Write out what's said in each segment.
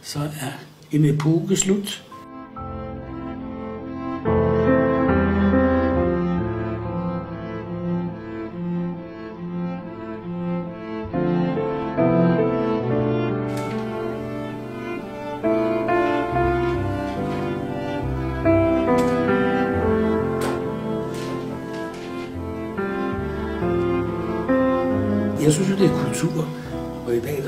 så er en epoke slut. Jeg synes jo, det er kultur, og i dag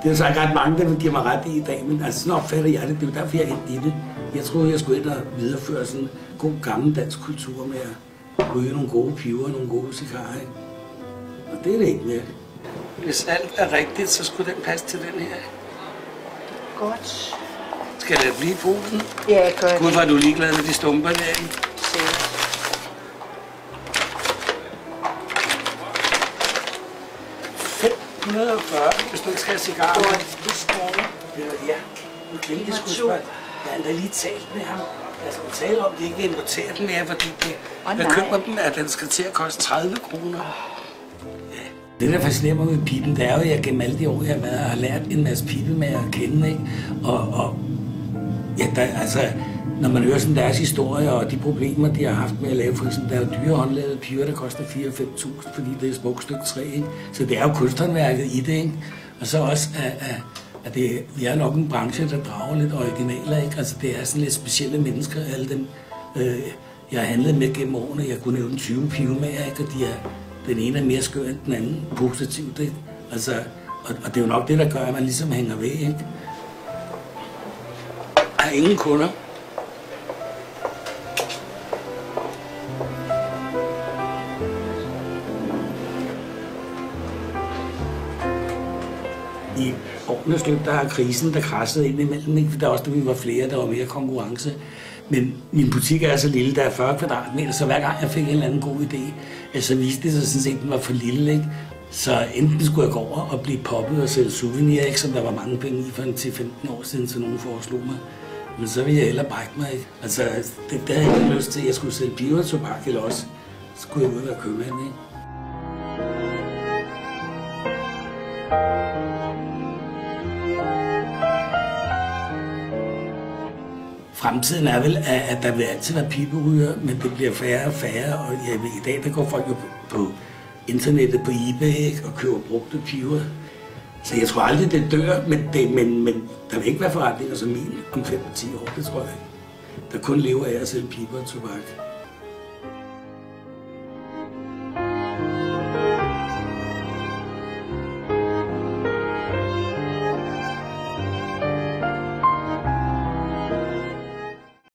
det er så ikke ret mange, der giver mig ret i dag, men altså sådan opfatter jeg det. Det er jo derfor, jeg er ind i det. Jeg troede, jeg skulle ind og videreføre sådan en god gammel dansk kultur med at ryge nogle gode piver og nogle gode cigarer. Og det er det ikke mere. Hvis alt er rigtigt, så skulle den passe til den her. Godt. Skal jeg lade blive i posen? Ja, jeg gør det. Gud, var du ligeglad med de stumper der? 540, hvis du ikke skal have cigarer. Det skal jeg. Ja, nu klinge det sgu spørge. Jeg har lige talt med ham. Jeg skal tale om, at de ikke importerer den mere, fordi jeg køber dem, at den skal til at koste 30 kroner. Ja. Det, der fascinerer mig med pipen, det er jo, at jeg gennem alle de år, jeg har været, har lært en masse pipe med at kende, ikke? Og ja, altså, når man hører sådan deres historie og de problemer, de har haft med at lave, for eksempel, der er jo dyre håndlavede piber, der koster 4-5.000, fordi det er et smukt stykke træ, ikke? Så det er jo kunsthåndværket i det, ikke? Og så også, at vi er nok en branche, der drager lidt originaler, ikke? Altså, det er sådan lidt specielle mennesker, alle dem, jeg har handlet med gennem årene. Jeg kunne nævne 20 pivemager, ikke? Og den ene er mere skør end den anden, positivt, ikke? Altså, og det er jo nok det, der gør, at man ligesom hænger ved, ikke? Jeg har ingen kunder. I årenes løb, der har krisen, der krassede ind imellem, ikke? For der er også, da vi var flere, der var mere konkurrence. Men min butik er så lille, der er 40 kvadratmeter, så hver gang jeg fik en eller anden god idé, så viste det sig sådan set, at den var for lille, ikke? Så enten skulle jeg gå over og blive poppet og sælge souvenirs, ikke? Som der var mange penge i for 10-15 år siden, så nogen foreslog mig. Men så ville jeg hellere brække mig, ikke? Altså, det havde jeg ikke lyst til, at jeg skulle sælge piver og tobak, eller også skulle jeg ud og være købmand, ikke? Fremtiden er vel, at der vil altid være piberyger, men det bliver færre og færre, og ja, i dag der går folk jo på internettet, på eBay, ikke, og køber brugte piber. Så jeg tror aldrig, det dør, men der vil ikke være forretninger som min om 5-10 år, det tror jeg ikke. Der kun lever af at sælge piber og tobak.